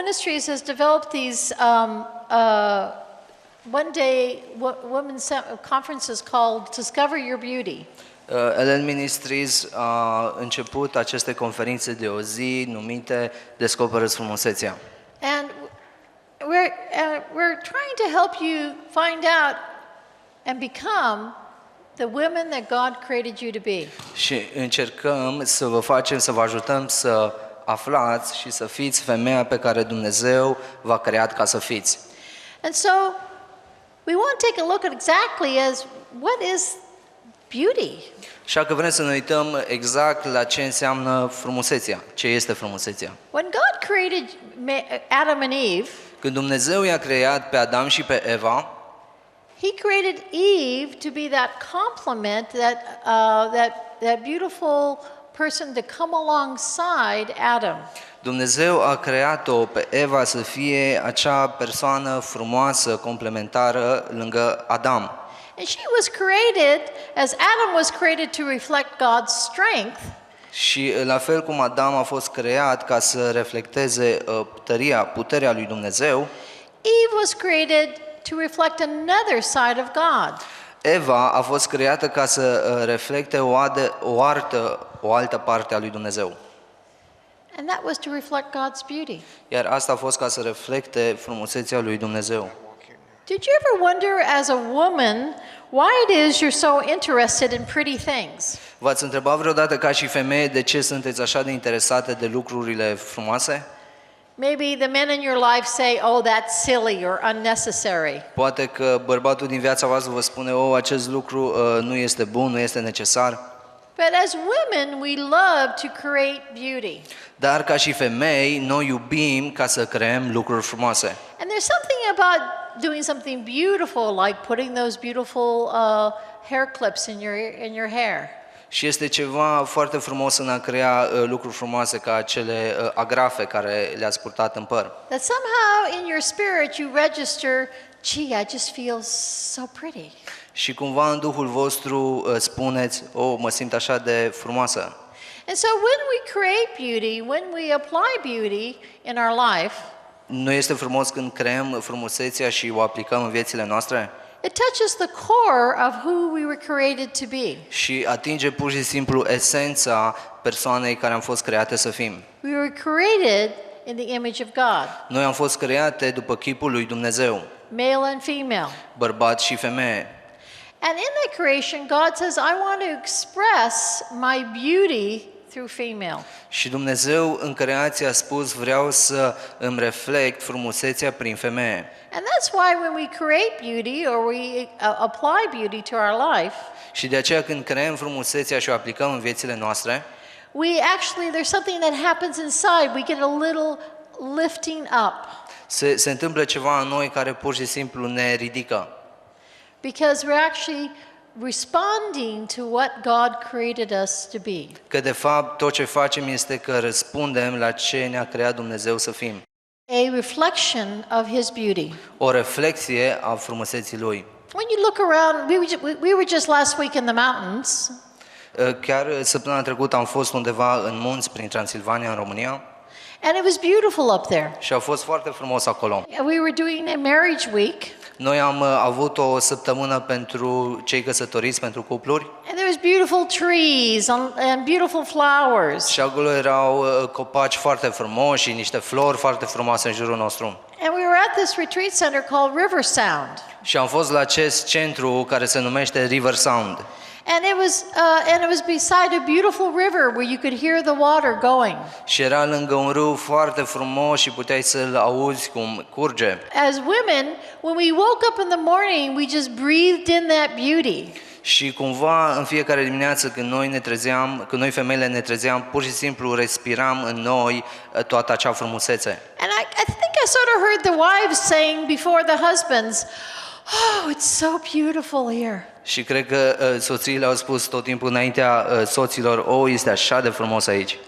Ministries has developed these one-day women's conferences called Discover Your Beauty. Ellel Ministries a început aceste conferințe de o zi numite Descoperă-ți frumusețea. And we're trying to help you find out and become the women that God created you to be. Și încercăm să vă ajutăm să aflați și să fiți femeia pe care Dumnezeu v-a creat ca să fiți. And so we want to take a look at exactly as what is beauty. Așa că vrem să ne uităm exact la ce înseamnă frumusețea, ce este frumusețea. When God created Adam and Eve, când Dumnezeu i-a creat pe Adam și pe Eva, He created Eve to be that complement, that beautiful person to come alongside Adam. Dumnezeu a creat-o pe Eva să fie acea persoană frumoasă, complementară lângă Adam. And she was created, as Adam was created to reflect God's strength. Și la fel cum Adam a fost creat ca să reflecteze puterea lui Dumnezeu, Eve was created to reflect another side of God. Eva a fost creată ca să reflecte o altă parte a lui Dumnezeu. And that was to reflect God's beauty. Iar asta a fost ca să reflecte frumusețea lui Dumnezeu. Did you ever wonder as a woman why it is you're so interested in pretty things? V-ați întrebat vreodată ca și femeie de ce sunteți așa de interesate de lucrurile frumoase? Maybe the men in your life say, "Oh, that's silly or unnecessary." Poate că bărbatul din viața voastră vă spune, "Oh, acest lucru nu este bun, nu este necesar." But as women, we love to create beauty. Dar ca și femei, noi iubim ca să creăm lucruri frumoase. And there's something about doing something beautiful, like putting those beautiful hair clips in your hair. Și este ceva foarte frumos în a crea lucruri frumoase ca acele agrafe care le-ați purtat în păr. That somehow in your spirit you register, gee, I just feel so pretty. Și cumva în Duhul vostru spuneți, "Oh, mă simt așa de frumoasă." And so when we create beauty, when we apply beauty in our life, Nu este frumos când creăm frumusețea și o aplicăm în viețile noastre? it touches the core of who we were created to be. Și atinge pur și simplu esența persoanei care am fost create să fim. We were created in the image of God, Noi am fost create după chipul lui Dumnezeu, male and female. bărbat și femeie. And in that creation, God says, I want to express my beauty through female. Și Dumnezeu în creație a spus, vreau să îmi reflect frumusețea prin femeie. And that's why when we create beauty or we apply beauty to our life, Și de aceea când creăm frumusețea și o aplicăm în viețile noastre, there's something that happens inside. We get a little lifting up. se întâmplă ceva în noi care pur și simplu ne ridică. Because we're actually responding to what God created us to be. Că de fapt tot ce facem este că răspundem la ce ne-a creat Dumnezeu să fim. A reflection of His beauty. O reflexie a frumuseții Lui. When you look around, we were just last week in the mountains. Chiar săptămâna trecută am fost undeva în munți prin Transilvania, în România. And it was beautiful up there. Și a fost foarte frumos acolo. We were doing a marriage week. Noi am avut o săptămână pentru cei căsătoriți, pentru cupluri. And there was beautiful trees and beautiful flowers. Și acolo erau copaci foarte frumoși și niște flori foarte frumoase în jurul nostru. And we were at this retreat center called River Sound. Și am fost la acest centru care se numește River Sound. And it was beside a beautiful river where you could hear the water going. Și era lângă un râu foarte frumos și puteai să-l auzi cum curge. As women, when we woke up in the morning, we just breathed in that beauty. Și cumva în fiecare dimineață când noi femeile ne trezeam, pur și simplu respiram în noi toată acea frumusețe. And I think I sort of heard the wives saying before the husbands, "Oh, it's so beautiful here." Și cred că soțiile au spus tot timpul înaintea soților, "Oh, este așa de frumos aici."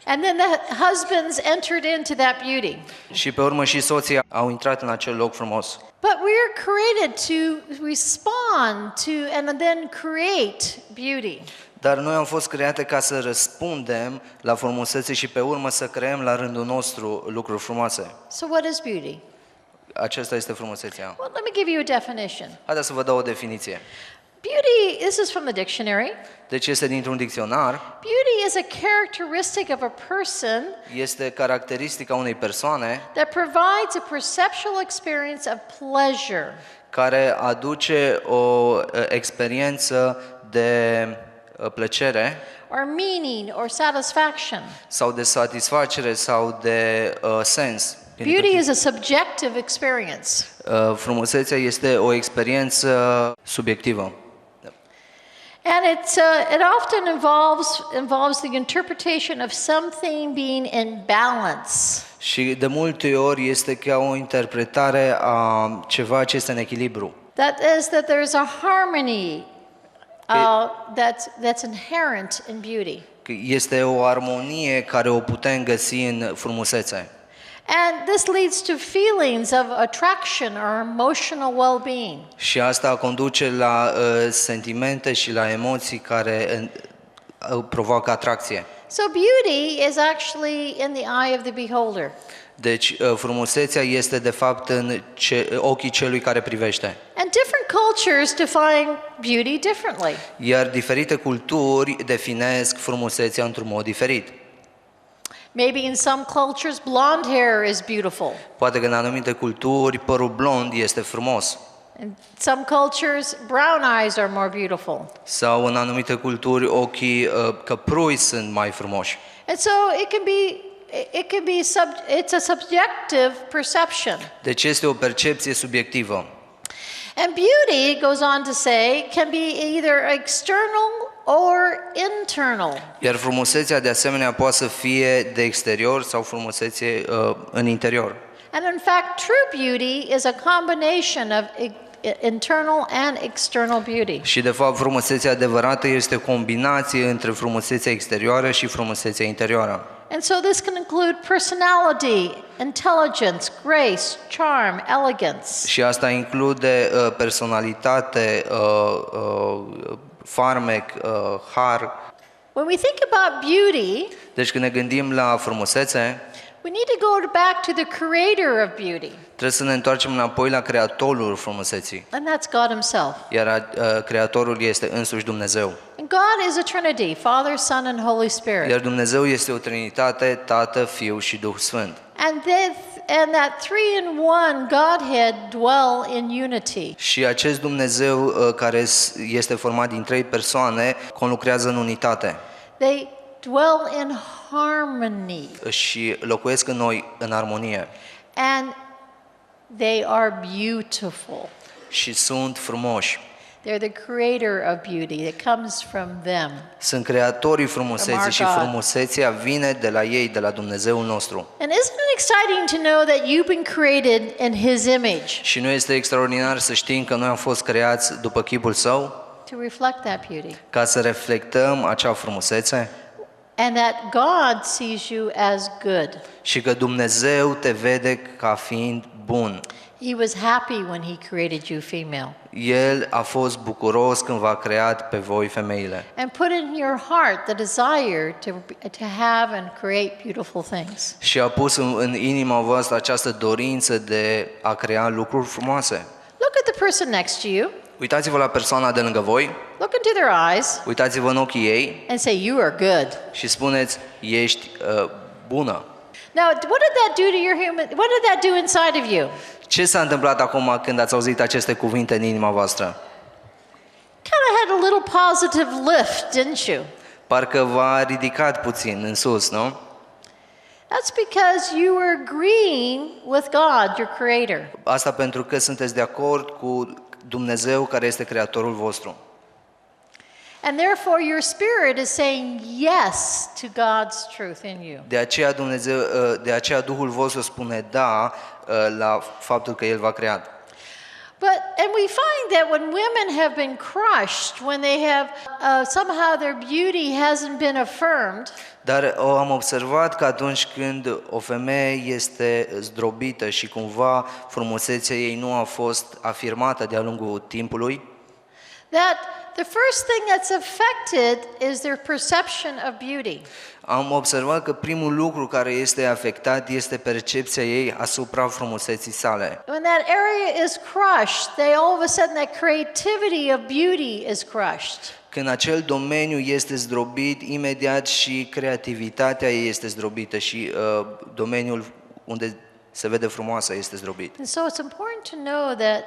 And then the husbands entered into that beauty. Și pe urmă și soții au intrat în acel loc frumos. But we are created to respond to and then create beauty. Dar noi am fost create ca să răspundem la frumusețe și pe urmă să creăm la rândul nostru lucruri frumoase. So what is beauty? Aceasta este frumusețea. Well, let me give you a definition. Haideți să vă dau o definiție. Beauty, this is from the dictionary. Deci este dintr-un dicționar, Beauty is a characteristic of a person este caracteristica unei persoane that provides a perceptual experience of pleasure. care aduce o experiență de plăcere Or meaning or satisfaction. sau de satisfacere sau de sens. Beauty is a subjective experience. Frumusețea este o experiență subiectivă. And it often involves the interpretation of something being in balance. Și de multe ori este ca o interpretare a ceva ce este în echilibru. That is, that there's a harmony that's inherent in beauty. Este o armonie care o putem găsi în frumusețe. And this leads to feelings of attraction or emotional well-being. Și asta conduce la sentimente și la emoții care provoacă atracție. So beauty is actually in the eye of the beholder. Deci frumusețea este de fapt în ochii celui care privește. And different cultures define beauty differently. Iar diferite culturi definesc frumusețea într-un mod diferit. Maybe in some cultures blonde hair is beautiful. Poate că în anumite culturi părul blond este frumos. In some cultures brown eyes are more beautiful. Sau în anumite culturi ochii căprui sunt mai frumoși. And so it's a subjective perception. Deci este o percepție subiectivă. And beauty, it goes on to say, can be either external or internal. Iar frumusețea de asemenea poate să fie de exterior sau frumusețe în interior. And in fact, true beauty is a combination of internal and external beauty. Și de fapt frumusețea adevărată este o combinație între frumusețea exterioară și frumusețea interioară. And so this can include personality, intelligence, grace, charm, elegance. Și asta include personalitate, farmec, har. When we think about beauty, Deci când ne gândim la frumusețe, we need to go back to the creator of beauty, trebuie să ne întoarcem înapoi la creatorul frumuseții. and that's God himself. Iar creatorul este însuși Dumnezeu. And God is a Trinity, Father, Son, and Holy Spirit. Iar Dumnezeu este o trinitate, Tată, Fiu și Duh Sfânt. And that three-in-one Godhead dwell in unity. Și acest Dumnezeu care este format din trei persoane conlucrează în unitate. They dwell in harmony. Și locuiesc în noi în armonie. And they are beautiful. Și sunt frumoși. They're the creator of beauty. It comes from them. Sunt creatorii frumuseții From și our God. frumusețea vine de la ei, de la Dumnezeul nostru. And isn't it exciting to know that you've been created in His image Și nu este extraordinar să știm că noi am fost creați după chipul Său, to reflect that beauty? ca să reflectăm acea frumusețe And that God sees you as good. și că Dumnezeu te vede ca fiind bun. He was happy when He created you female El a fost bucuros când v-a creat pe voi femeile and put in your heart the desire to have and create beautiful things. și a pus în inima voastră această dorință de a crea lucruri frumoase. Look at the person next to you. Uitați-vă la persoana de lângă voi, Look into their eyes uitați-vă în ochii ei and say, "You are good." și spuneți, ești bună. Now, what did that do to your human? What did that do inside of you? Ce s-a întâmplat acum când ați auzit aceste cuvinte în inima voastră? Kind of had a little positive lift, didn't you? Parcă v-a ridicat puțin în sus, nu? That's because you were agreeing with God, your creator. Asta pentru că sunteți de acord cu Dumnezeu care este creatorul vostru. And therefore your spirit is saying yes to God's truth in you. De aceea Duhul vostru spune da la faptul că El v-a creat. And we find that when women have been crushed, when they have somehow their beauty hasn't been affirmed, Dar am observat că atunci când o femeie este zdrobită și cumva frumusețea ei nu a fost afirmată de-a lungul timpului, that the first thing that's affected is their perception of beauty. Am observat că primul lucru care este afectat este percepția ei asupra frumuseții sale. When that area is crushed, all of a sudden that creativity of beauty is crushed. Când acel domeniu este zdrobit, imediat și creativitatea ei este zdrobită și domeniul unde se vede frumoasă este zdrobit. And so it's important to know that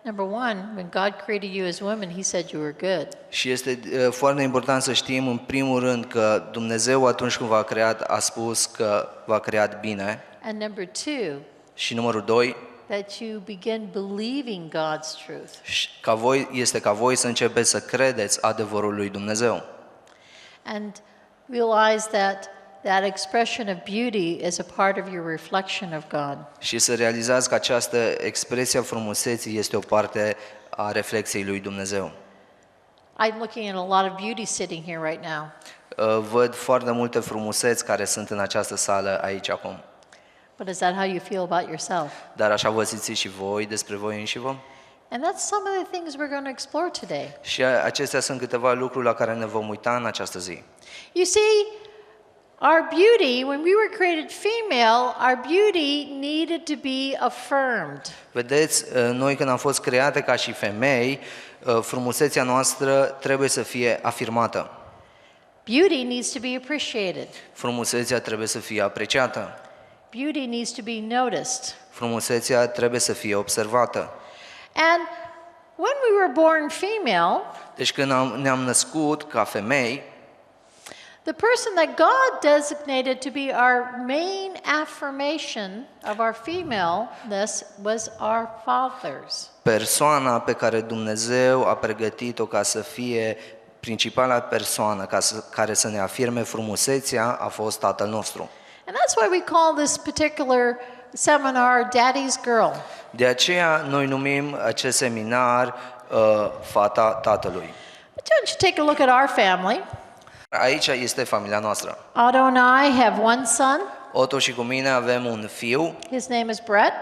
number one, when God created you as women, He said you were good. Și este foarte important să știm în primul rând că Dumnezeu atunci când v-a creat a spus că v-a creat bine. And number two, Și numărul 2, that you begin believing God's truth. ca voi să începeți să credeți adevărul lui Dumnezeu. And realize that expression of beauty is a part of your reflection of God. Și să realizați că această expresie a frumuseții este o parte a reflexiei lui Dumnezeu. I'm looking at a lot of beauty sitting here right now. Văd foarte multe frumuseți care sunt în această sală aici acum. But is that how you feel about yourself? Dar așa vă simțiți și voi despre voi înșivă? And that's some of the things we're going to explore today. Și acestea sunt câteva lucruri la care ne vom uita în această zi. You see, our beauty, when we were created female, our beauty needed to be affirmed. Vedeți, noi când am fost create ca și femei, frumusețea noastră trebuie să fie afirmată. Beauty needs to be appreciated. Frumusețea trebuie să fie apreciată. Beauty needs to be noticed. Frumusețea trebuie să fie observată. And when we were born female, Deci când ne-am născut ca femei, the person that God designated to be our main affirmation of our femaleness was our fathers. persoana pe care Dumnezeu a pregătit-o ca să fie principala persoană care să ne afirme frumusețea a fost Tatăl nostru. And that's why we call this particular seminar Daddy's Girl. De aceea noi numim acest seminar Fata Tatălui. Why don't you take a look at our family? Aici este familia noastră. Otto and I have one son. Otto și cu mine avem un fiu, His name is Brett.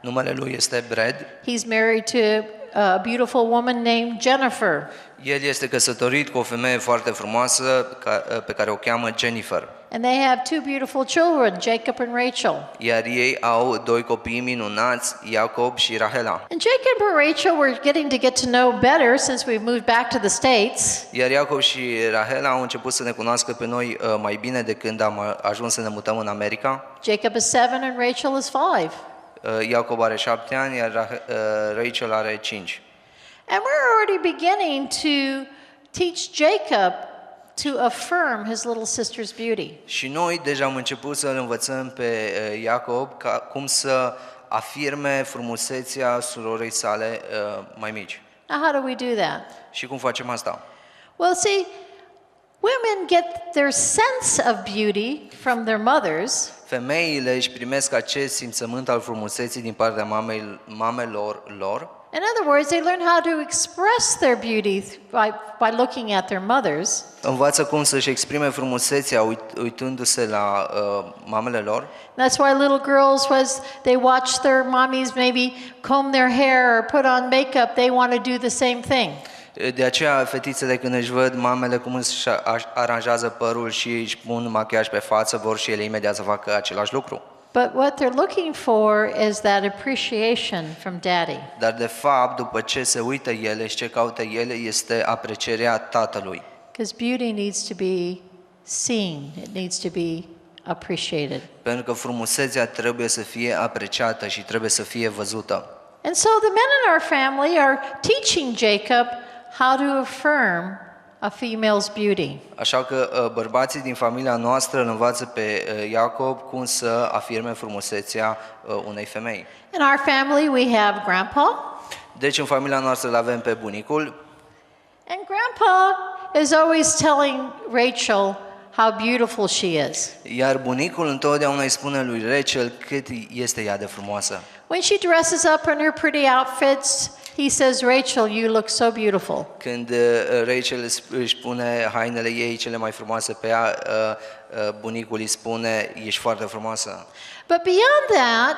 numele lui este Brad. He's married to a beautiful woman named Jennifer. El este căsătorit cu o femeie foarte frumoasă pe care o cheamă Jennifer. And they have two beautiful children, Jacob and Rachel. Iar ei au doi copii minunați, Iacob și Rahela. And Jacob and Rachel were getting to get to know better since we've moved back to the States. Iar Iacob și Rahela au început să ne cunoască pe noi mai bine de când am ajuns să ne mutăm în America. Jacob is 7 and Rachel is 5. Iacob are 7 ani, iar Rachel are 5. And we're already beginning to teach Jacob to affirm his little sister's beauty. Și noi deja am început să îl învățăm pe Iacob cum să afirme frumusețea surorii sale mai mici. Now, how do we do that? Și cum facem asta? Well, see, women get their sense of beauty from their mothers, Femeile își primesc acest simțământ al frumuseții din partea mamelor lor. in other words, they learn how to express their beauty by looking at their mothers. Învață cum să-și exprime frumusețea uitându-se la mamele lor. That's why little girls, they watch their mommies maybe comb their hair or put on makeup, they want to do the same thing. De aceea, fetițele când își văd mamele cum își aranjează părul și își pun machiaj pe față, vor și ele imediat să facă același lucru. But what they're looking for is that appreciation from Daddy. Dar de fapt, după ce se uită ele și ce caută ele, este aprecierea tatălui. Because beauty needs to be seen, it needs to be appreciated. Pentru că frumusețea trebuie să fie apreciată și trebuie să fie văzută. And so the men in our family are teaching Jacob how to affirm a female's beauty. Așa că bărbații din familia noastră îl învață pe Iacob cum să afirme frumusețea unei femei. In our family we have Grandpa. Deci în familia noastră îl avem pe bunicul. And Grandpa is always telling Rachel how beautiful she is. Iar bunicul întotdeauna îi spune lui Rachel cât este ea de frumoasă. When she dresses up in her pretty outfits, he says, Rachel, you look so beautiful. Când Rachel își pune hainele ei cele mai frumoase pe ea, bunicul îi spune, ești foarte frumoasă. But beyond that,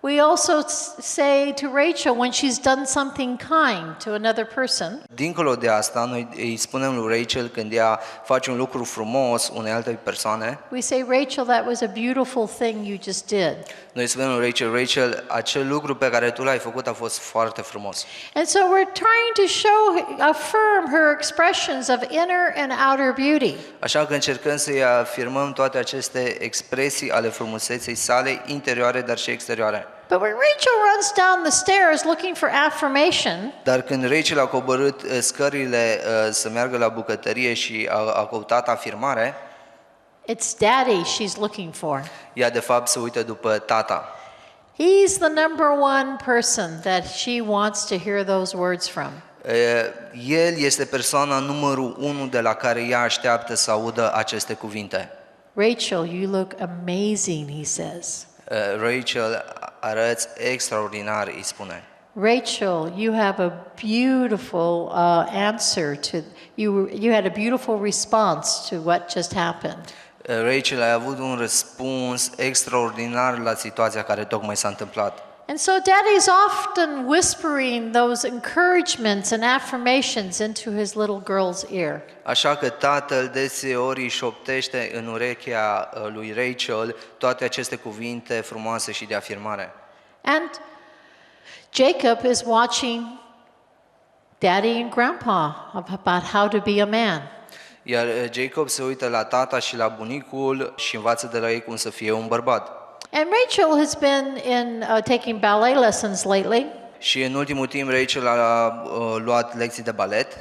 We also say to Rachel when she's done something kind to another person, Dincolo de asta, noi îi spunem lui Rachel când ea face un lucru frumos unei alte persoane, we say, Rachel, that was a beautiful thing you just did. noi spunem lui Rachel, Rachel, acel lucru pe care tu l-ai făcut a fost foarte frumos. And so we're trying to affirm her expressions of inner and outer beauty. Așa că încercăm să-i afirmăm toate aceste expresii ale frumuseței sale, interioare, dar și exterioare. But when Rachel runs down the stairs looking for affirmation, Dar când Rachel a coborât scările să meargă la bucătărie și a căutat afirmare, it's daddy she's looking for. ea de fapt se uită după tata. He's the number one person that she wants to hear those words from. El este persoana numărul 1 de la care ea așteaptă să audă aceste cuvinte. Rachel, you look amazing, he says. Rachel, arăți extraordinar, îi spune. Rachel, you have a beautiful answer to you had a beautiful response to what just happened. Rachel, ai avut un răspuns extraordinar la situația care tocmai s-a întâmplat. And so daddy's often whispering those encouragements and affirmations into his little girl's ear. Așa că tatăl deseori îi șoptește în urechea lui Rachel toate aceste cuvinte frumoase și de afirmare. And Jacob is watching daddy and grandpa about how to be a man. Iar Jacob se uită la tata și la bunicul și învață de la ei cum să fie un bărbat. And Rachel has been taking ballet lessons lately. Și în ultimul timp Rachel a luat lecții de balet.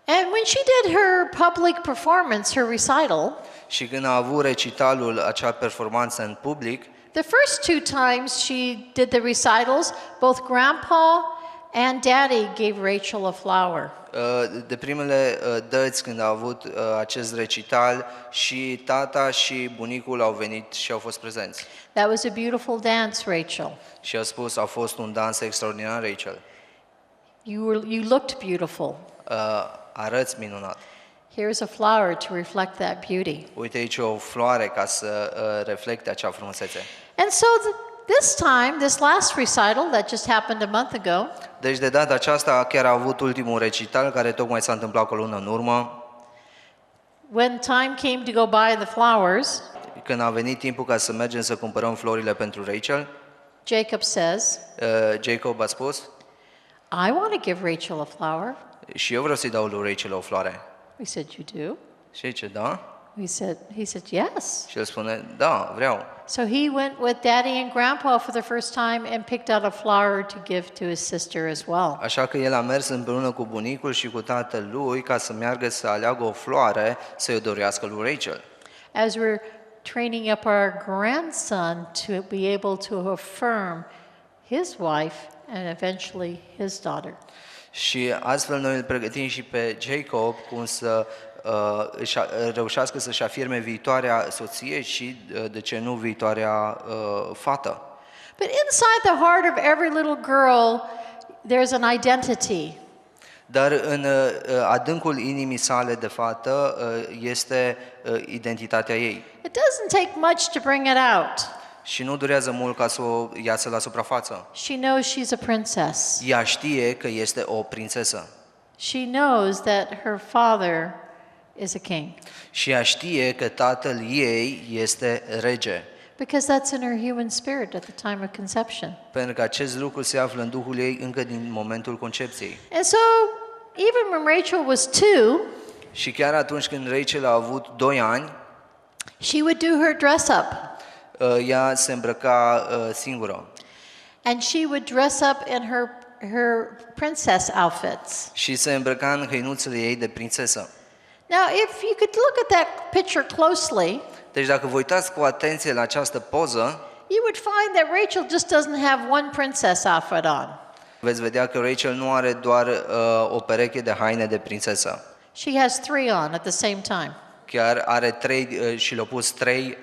And when she did her public performance, her recital, Și când a avut recitalul, acea performanță în public, the first two times she did the recitals, both grandpa and daddy gave Rachel a flower. de primele dăți când a avut acest recital, și tata și bunicul au venit și au fost prezenți. That was a beautiful dance, Rachel. Și a spus, a fost un dans extraordinar, Rachel. You looked beautiful. Arăți minunat. Here's a flower to reflect that beauty. Uite aici o floare ca să reflecte acea frumusețe. And so this last recital that just happened a month ago, Deci de data aceasta chiar a avut ultimul recital care tocmai s-a întâmplat cu o lună în urmă. when time came to go buy the flowers, Când a venit timpul ca să mergem să cumpărăm florile pentru Rachel, Jacob says, Jacob a spus, I want to give Rachel a flower. și eu vreau să-i dau lui Rachel o floare. We said, you do? Și zice, da? He said, yes. Și el spune, da, vreau. So he went with daddy and grandpa for the first time and picked out a flower to give to his sister as well. Așa că el a mers împreună cu bunicul și cu tatăl lui ca să meargă să aleagă o floare să-i o dorească lui Rachel. As we're training up our grandson to be able to affirm his wife and eventually his daughter. Și astfel noi îl pregătim și pe Jacob cum să reușească să-și afirme viitoarea soție și, de ce nu, viitoarea fată. But inside the heart of every little girl, there's an identity. Dar în adâncul inimii sale de fată este identitatea ei. It doesn't take much to bring it out. Și nu durează mult ca să o iasă la suprafață. She knows she's a princess. Ea știe că este o prințesă. She knows that her father is a king. Și ea știe că tatăl ei este rege. Because that's in her human spirit at the time of conception. Pentru că acest lucru se află în duhul ei încă din momentul concepției. And so, even when Rachel was 2, Și chiar atunci când Rachel a avut 2 ani, she would do her dress up. ea se îmbrăca singură. And she would dress up in her princess outfits. Și se îmbrăca în hăinuțele ei de prințesă. Now, if you could look at that picture closely, Deci dacă vă uitați cu atenție la această poză, you would find that Rachel just doesn't have one princess outfit on. veți vedea că Rachel nu are doar o pereche de haine de prințesă. She has 3 on at the same time. Chiar are 3 și le-a pus 3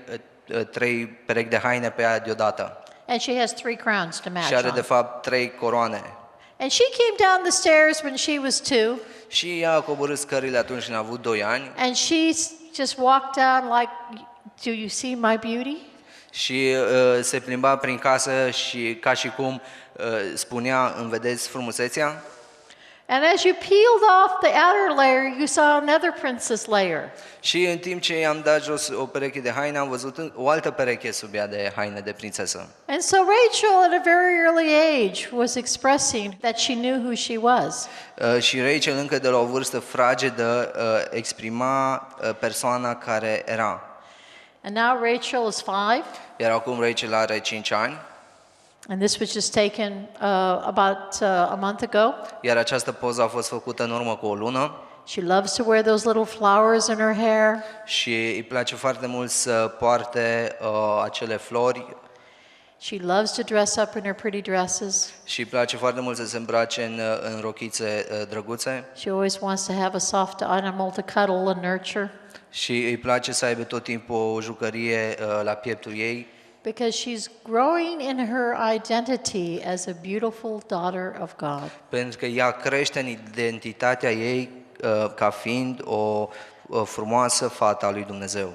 perechi de haine pe ea deodată. And she has 3 crowns to match Și are de on. fapt 3 coroane. And she came down the stairs when she was 2, Și ea a coborât scările atunci când a avut 2 ani and she just walked down like, do you see my beauty? Și se plimba prin casă și ca și cum spunea, îmi vedeți frumusețea? And as you peeled off the outer layer, you saw another princess layer. Și în timp ce i-am dat jos o pereche de haine, am văzut o altă pereche sub ea de haine de prințesă. And so Rachel, at a very early age, was expressing that she knew who she was. Și Rachel, încă de la o vârstă fragedă, exprima persoana care era. And now Rachel is 5. Iar acum Rachel are 5 ani. And this was just taken about a month ago. Iar această poză a fost făcută în urmă cu o lună. She loves to wear those little flowers in her hair. Și îi place foarte mult să poarte acele flori. She loves to dress up in her pretty dresses. Și îi place foarte mult să se îmbrace în rochițe drăguțe. She always wants to have a soft animal to cuddle and nurture. Și îi place să aibă tot timpul o jucărie la pieptul ei. Because she's growing in her identity as a beautiful daughter of God. Pentru că ea crește în identitatea ei ca fiind o frumoasă fată a lui Dumnezeu.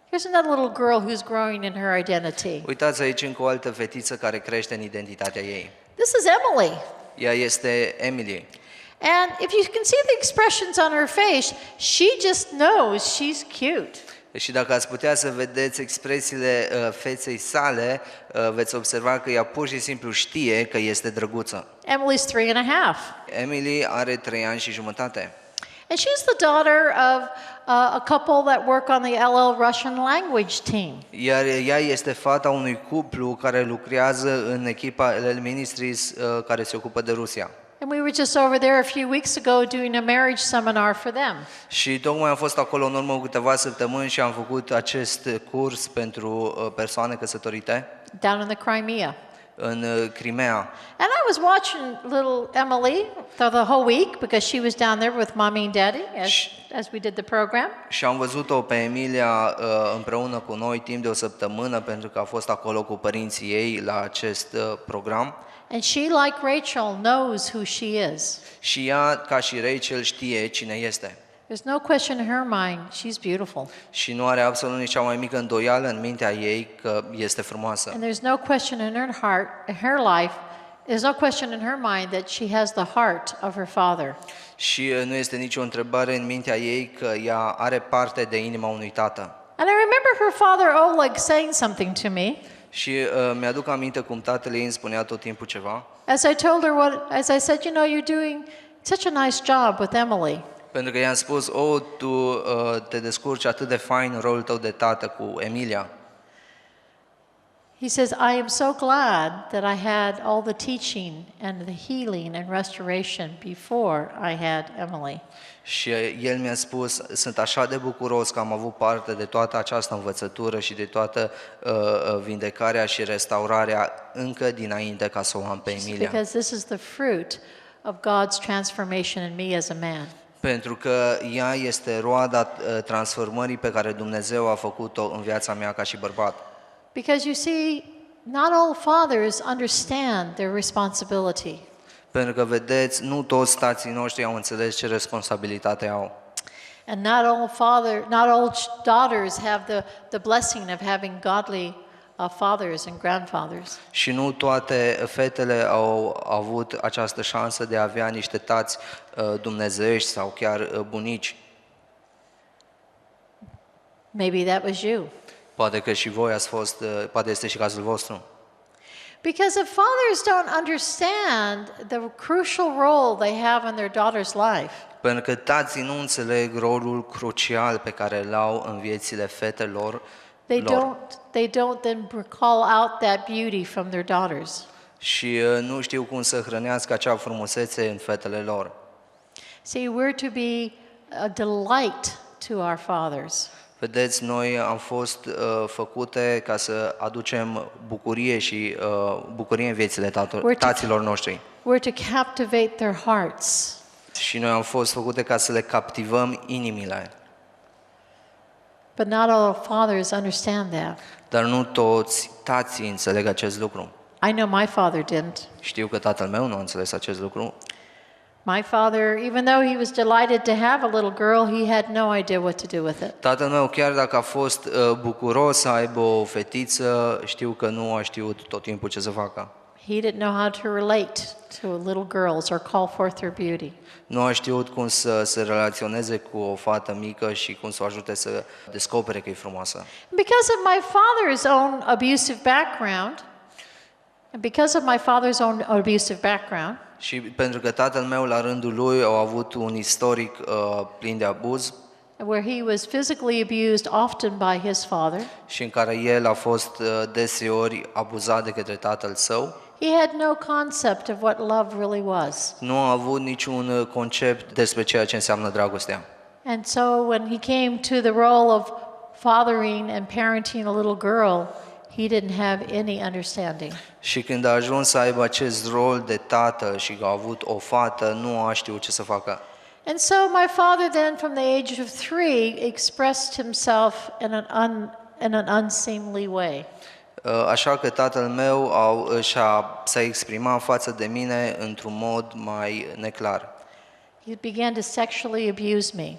Here's another little girl who's growing in her identity. Uitați aici încă o altă fetiță care crește în identitatea ei. This is Emily. Ea este Emily. And if you can see the expressions on her face, she just knows she's cute. Și dacă ați putea să vedeți expresiile feței sale, veți observa că ea pur și simplu știe că este drăguță. Emily's 3 and a half. Emily are 3 ani și jumătate. And she's the daughter of a couple that work on the Ellel Russian language team. Iar ea este fata unui cuplu care lucrează în echipa Ellel Ministries care se ocupă de Rusia. And we were just over there a few weeks ago doing a marriage seminar for them. Și tocmai am fost acolo în urmă cu câteva săptămâni și am făcut acest curs pentru persoane căsătorite Down in the Crimea. în Crimea. And I was watching little Emily for the whole week because she was down there with mommy and daddy as we did the program. Și am văzut-o pe Emilia împreună cu noi timp de o săptămână pentru că a fost acolo cu părinții ei la acest program. And she, like Rachel, knows who she is. Și ea, ca și Rachel, știe cine este. There's no question in her mind, she's beautiful. Și nu are absolut nici cea mai mică îndoială în mintea ei că este frumoasă. And there's no question in her heart, in her life, there's no question in her mind that she has the heart of her father. Și nu este nicio întrebare în mintea ei că ea are parte de inima unui tată. And I remember her father Oleg saying something to me. Și mi-aduc aminte cum tatăl ei îmi spunea tot timpul ceva. As I told her as I said, you know, you're doing such a nice job with Emily. Pentru că i-am spus, tu te descurci atât de fain în rolul tău de tată cu Emilia. He says, I am so glad that I had all the teaching and the healing and restoration before I had Emily. Și el mi-a spus, sunt așa de bucuros că am avut parte de toată această învățătură și de toată vindecarea și restaurarea încă dinainte ca să o am pe Emilia. Because this is the fruit of God's transformation in me as a man. Pentru că ea este roada transformării pe care Dumnezeu a făcut-o în viața mea ca și bărbat. Because you see, not all fathers understand their responsibility. Pentru că, vedeți, nu toți tații noștri au înțeles ce responsabilitate au. And not all daughters have the blessing of having godly fathers and grandfathers. Și nu toate fetele au avut această șansă de a avea niște tați dumnezeiești sau chiar bunici. Maybe that was you. Poate că și voi ați fost, poate este și cazul vostru. Because if fathers don't understand the crucial role they have in their daughter's life, Pentru că tații nu înțeleg rolul crucial pe care îl au în viețile fetelor lor. they don't then call out that beauty from their daughters. Și nu știu cum să hrănească acea frumusețe în fetele lor. See, we're to be a delight to our fathers. Vedeți, noi am fost făcute ca să aducem bucurie și bucurie în viețile taților noștri. We're to captivate their hearts. Și noi am fost făcute ca să le captivăm inimile. But not all fathers understand that. Dar nu toți tații înțeleg acest lucru. I know my father didn't. Știu că tatăl meu nu a înțeles acest lucru. My father, even though he was delighted to have a little girl, he had no idea what to do with it. Tatăl meu, chiar dacă a fost bucuros să aibă o fetiță, știu că nu a știut tot timpul ce să facă. He didn't know how to relate to little girls or call forth their beauty. Nu a știut cum să se relaționeze cu o fată mică și cum să o ajute să descopere că e frumoasă. Because of my father's own abusive background, Și pentru că tatăl meu, la rândul lui, a avut un istoric plin de abuz, where he was physically abused often by his father, și în care el a fost deseori abuzat de către tatăl său, he had no concept of what love really was. nu a avut niciun concept despre ceea ce înseamnă dragostea. And so when he came to the role of fathering and parenting a little girl, he didn't have any understanding. Și când a ajuns să aibă acest rol de tată și că a avut o fată, nu a știut ce să facă. And so my father then, from the age of 3, expressed himself in an unseemly way. Așa că tatăl meu s-a exprimat față de mine într-un mod mai neclar. He began to sexually abuse me.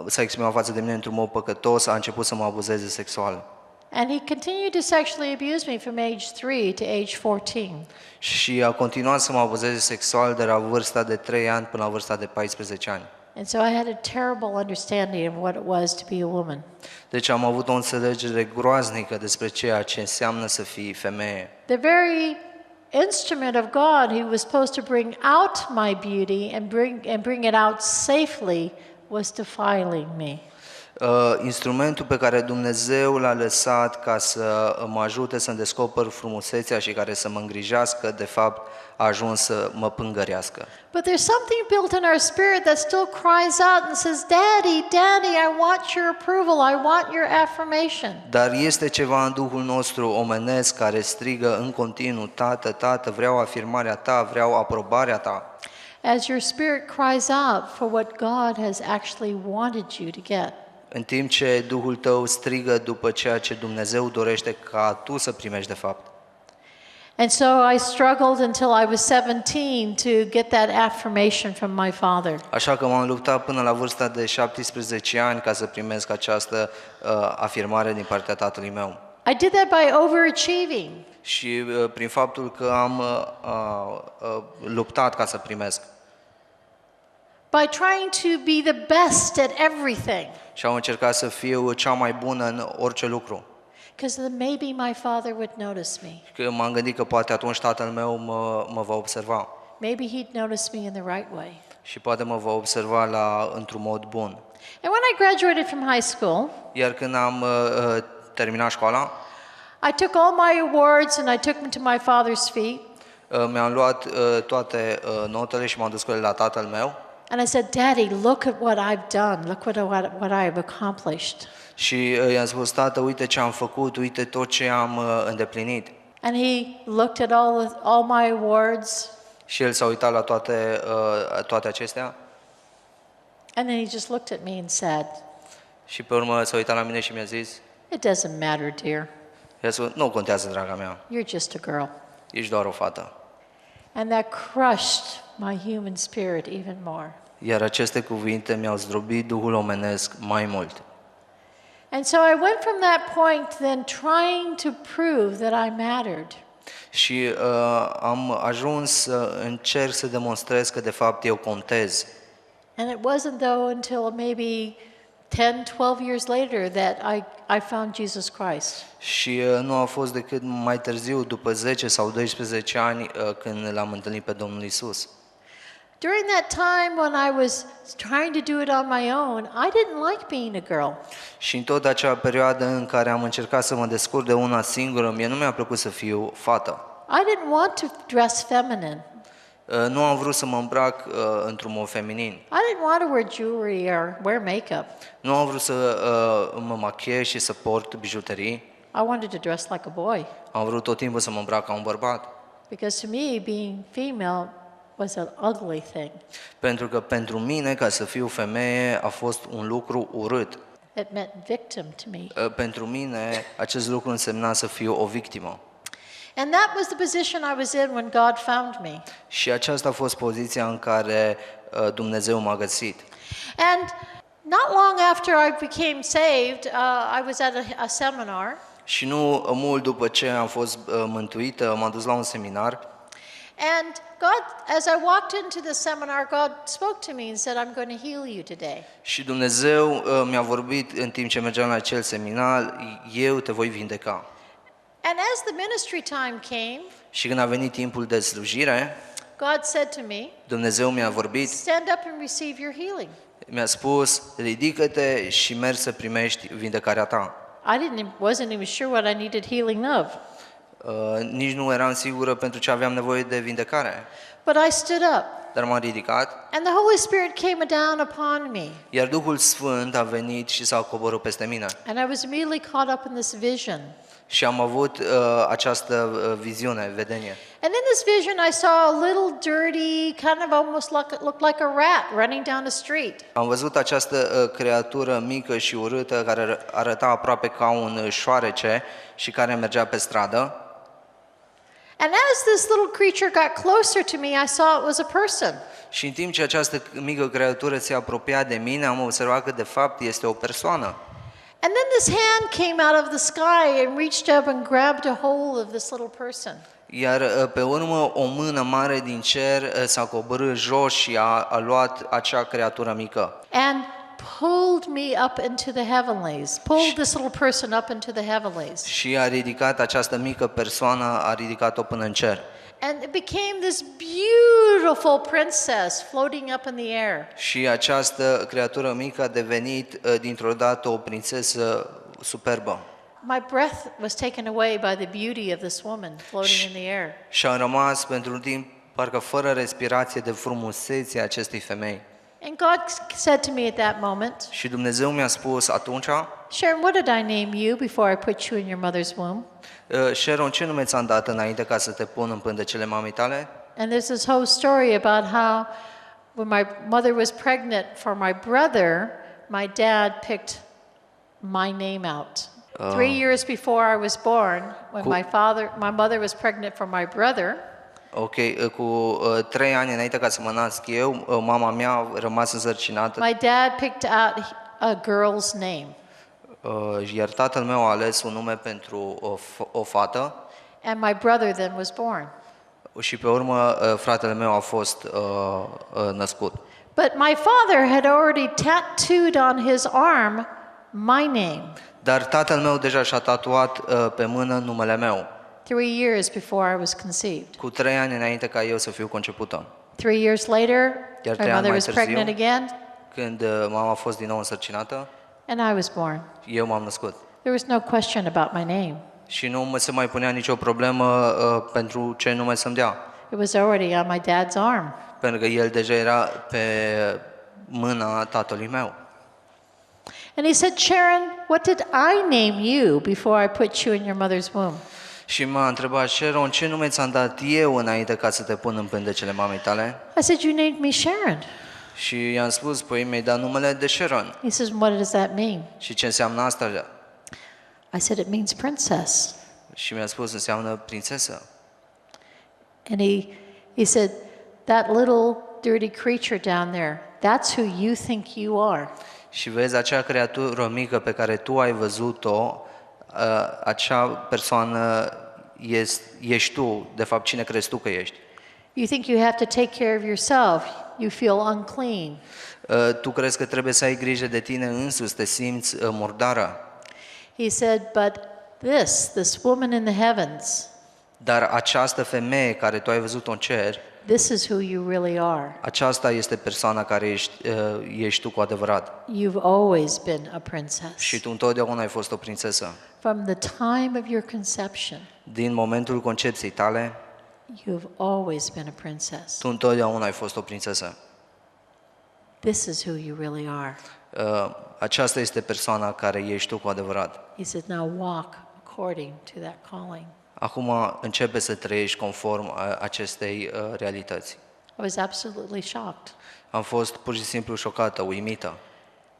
S-a exprimat față de mine într-un mod păcătos, a început să mă abuzeze sexual. And he continued to sexually abuse me from age 3 to age 14. Și a continuat să mă abuzeze sexual de la vârsta de 3 ani până la vârsta de 14 ani. And so I had a terrible understanding of what it was to be a woman. Deci am avut o înțelegere groaznică despre ceea ce înseamnă să fii femeie. The very instrument of God who was supposed to bring out my beauty and bring it out safely was defiling me. Instrumentul pe care Dumnezeu l-a lăsat ca să mă ajute să-mi descoper frumusețea și care să mă îngrijească, de fapt, a ajuns să mă pângărească. But there's something built in our spirit that still cries out and says, Daddy, Daddy, I want your approval, I want your affirmation. Dar este ceva în Duhul nostru omenesc care strigă în continuu, Tată, Tată, vreau afirmarea ta, vreau aprobarea ta. As your spirit cries out for what God has actually wanted you to get. În timp ce Duhul tău strigă după ceea ce Dumnezeu dorește ca tu să primești de fapt. And so I struggled until I was 17 to get that affirmation from my father. Așa că m-am luptat până la vârsta de 17 ani ca să primesc această afirmare din partea tatălui meu. I did that by overachieving. Și prin faptul că am luptat ca să primesc. By trying to be the best at everything. Și am încercat să fiu cea mai bună în orice lucru. Because maybe my father would notice me. Că m-am gândit că poate atunci tatăl meu mă va observa. Maybe he'd notice me in the right way. Și poate mă va observa într-un mod bun. And when I graduated from high school, iar când am terminat școala, I took all my awards and I took them to my father's feet. Mi-am luat toate notele și m-am dus cu ele la tatăl meu. And I said, Daddy, look at what I've done. Look what I have accomplished. Și i-am spus, tată, uite ce am făcut, uite tot ce am îndeplinit. And he looked at all my awards. Și el s-a uitat la toate acestea. And then he just looked at me and said, Și pe urmă s-a uitat la mine și mi-a zis, It doesn't matter, dear. i-a spus, nu contează, draga mea, You're just a girl. ești doar o fată. And that crushed my human spirit even more. Iar aceste cuvinte mi-au zdrobit Duhul omenesc mai mult. And so I went from that point then trying to prove that I mattered. Și am ajuns să încerc să demonstrez că de fapt eu contez. And it wasn't though until maybe 10-12 years later that I found Jesus Christ. Și nu a fost decât mai târziu, după 10 sau 12 ani, când l-am întâlnit pe Domnul Isus. During that time when I was trying to do it on my own, I didn't like being a girl. Și în tot acea perioadă în care am încercat să mă descurc de una singură, mie nu mi-a plăcut să fiu fată. I didn't want to dress feminine. Nu am vrut să mă îmbrac într-un mod feminin. I didn't want to wear jewelry or wear makeup. Nu am vrut să mă machiez și să port bijuterii. I wanted to dress like a boy. Am vrut tot timpul să mă îmbrac ca un bărbat. Because to me, being female was an ugly thing. Pentru că pentru mine, ca să fiu femeie, a fost un lucru urât. It meant victim to me. Pentru mine, acest lucru însemna să fiu o victimă. And that was the position I was in when God found me. Și aceasta a fost poziția în care Dumnezeu m-a găsit. And not long after I became saved, I was at a seminar. Și nu mult după ce am fost mântuită, m-am dus la un seminar. And God, as I walked into the seminar, God spoke to me and said, I'm going to heal you today. Și Dumnezeu mi-a vorbit în timp ce mergeam la acel seminar, eu te voi vindeca. And as the ministry time came, Și când a venit timpul de slujire, God said to me, Dumnezeu mi-a vorbit, stand up and receive your healing. mi-a spus, ridică-te și mergi să primești vindecarea ta. Wasn't even sure what I needed healing of. Nici nu eram sigură pentru ce aveam nevoie de vindecare. But I stood up. Dar m-am ridicat, And the Holy Spirit came down upon me. iar Duhul Sfânt a venit și s-a coborât peste mine. And I was immediately caught up in this vision. Și am avut această viziune, vedenie. And in this vision I saw a little dirty, kind of almost looked like a rat running down the street. Am văzut această creatură mică și urâtă care arăta aproape ca un șoarece și care mergea pe stradă. And as this little creature got closer to me, I saw it was a person. Și în timp ce această mică creatură se apropia de mine, am observat că de fapt este o persoană. And then this hand came out of the sky and reached up and grabbed a hold of this little person. Iar pe urmă o mână mare din cer s-a coborât jos și a luat acea creatură mică. And pulled me up into the heavenlies. Pulled this little person up into the heavenlies. Și a ridicat această mică persoană, a ridicat-o până în cer. And it became this beautiful princess floating up in the air. Și această creatură mică a devenit dintr-o dată o prințesă superbă. My breath was taken away by the beauty of this woman floating in the air. Și am rămas pentru un timp parcă fără respirație de frumusețea acestei femei. And God said to me at that moment, Și Dumnezeu mi-a spus atunci, Sharon, what did I name you before I put you in your mother's womb? Sharon, ce nume ți-am dat înainte ca să te pun în pântecele mamei tale? And there's this whole story about how when my mother was pregnant for my brother, my dad picked my name out. 3 years before I was born, when my mother was pregnant for my brother, Ok, cu 3 ani înainte ca să mă nasc eu, mama mea a rămas însărcinată, my dad picked out a girl's name. iar tatăl meu a ales un nume pentru o fată And my brother then was born. și pe urmă fratele meu a fost născut. But my father had already tattooed on his arm my name Dar tatăl meu deja și-a tatuat pe mână numele meu, 3 years before I was conceived. cu 3 ani înainte ca eu să fiu concepută. 3 years later, Iar my 3 ani mother mai was târziu, pregnant again, când mama a fost din nou însărcinată, and I was born. eu m-am născut. There was no question about my name. Și nu se mai punea nicio problemă pentru ce nume să-mi dea, It was already on my dad's arm. pentru că el deja era pe mâna tatălui meu. And he said, Sharon, what did I name you before I put you in your mother's womb? Și m-a întrebat, Sharon, ce nume ți-am dat eu înainte ca să te pun în pântecele mamei tale? I said, you named me Sharon. Și i-am spus, păi mi-ai dat numele de Sharon. He says, what does that mean? Și ce înseamnă asta? I said, it means princess. Și mi-a spus, înseamnă prințesă. And he said, that little dirty creature down there, that's who you think you are. Și vezi, acea creatură mică pe care tu ai văzut-o, acea persoană ești tu, de fapt cine crezi tu că ești. You think you have to take care of yourself. You feel unclean. Tu crezi că trebuie să ai grijă de tine însuți, te simți murdară. He said, but this woman in the heavens, Dar această femeie care tu ai văzut-o în cer, this is who you really are. aceasta este persoana care ești tu cu adevărat. You've always been a princess. Și tu întotdeauna ai fost o prințesă. From the time of your conception, Din momentul concepției tale, you've always been a princess. tu întotdeauna ai fost o prințesă. This is who you really are. Aceasta este persoana care ești tu cu adevărat. He said, now walk according to that calling. Acum începe să trăiești conform acestei realități. I was absolutely shocked. Am fost pur și simplu șocată, uimită.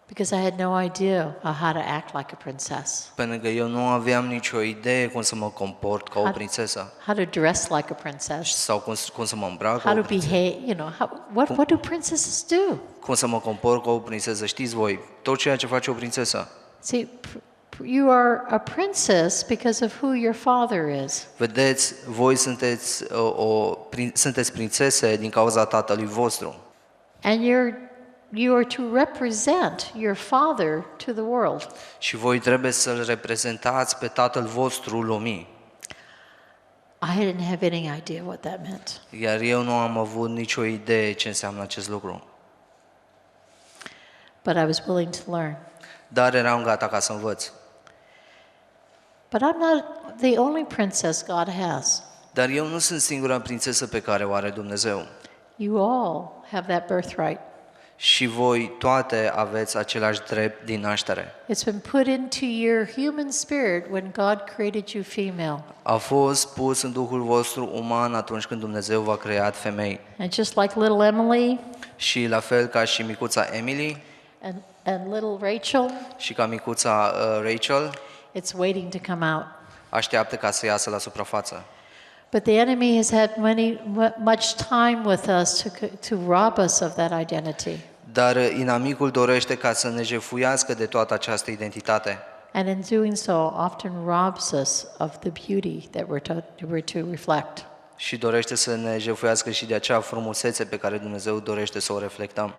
Because I had no idea how to act like a princess. Pentru că eu nu aveam nicio idee cum să mă comport ca o prințesă How to dress like a princess. sau cum să mă îmbrac ca How o to prințesă. behave, what do princesses do? Cum să mă comport ca o prințesă. Știți voi, tot ceea ce face o prințesă. See, you are a princess because of who your father is. Vedeți, voi sunteți prințese din cauza tatălui vostru. And you are to represent your father to the world. Și voi trebuie să-l reprezentați pe tatăl vostru lumii. I didn't have any idea what that meant. Iar eu nu am avut nicio idee ce înseamnă acest lucru. But I was willing to learn. Dar eram gata ca să învăț. But I'm not the only princess God has. Dar eu nu sunt singura prințesă pe care o are Dumnezeu. You all have that birthright. Și voi toate aveți același drept din naștere. It's been put into your human spirit when God created you female. A fost pus în Duhul vostru uman atunci când Dumnezeu v-a creat femei. And just like little Emily Și la fel ca și micuța Emily and little Rachel, și ca micuța Rachel, it's waiting to come out. așteaptă ca să iasă la suprafață. But the enemy has had much time with us to rob us of that identity. Dar inamicul dorește ca să ne jefuiască de toată această identitate. And in doing so, often robs us of the beauty that we're to reflect. Și dorește să ne jefuiască și de acea frumusețe pe care Dumnezeu dorește să o reflectăm.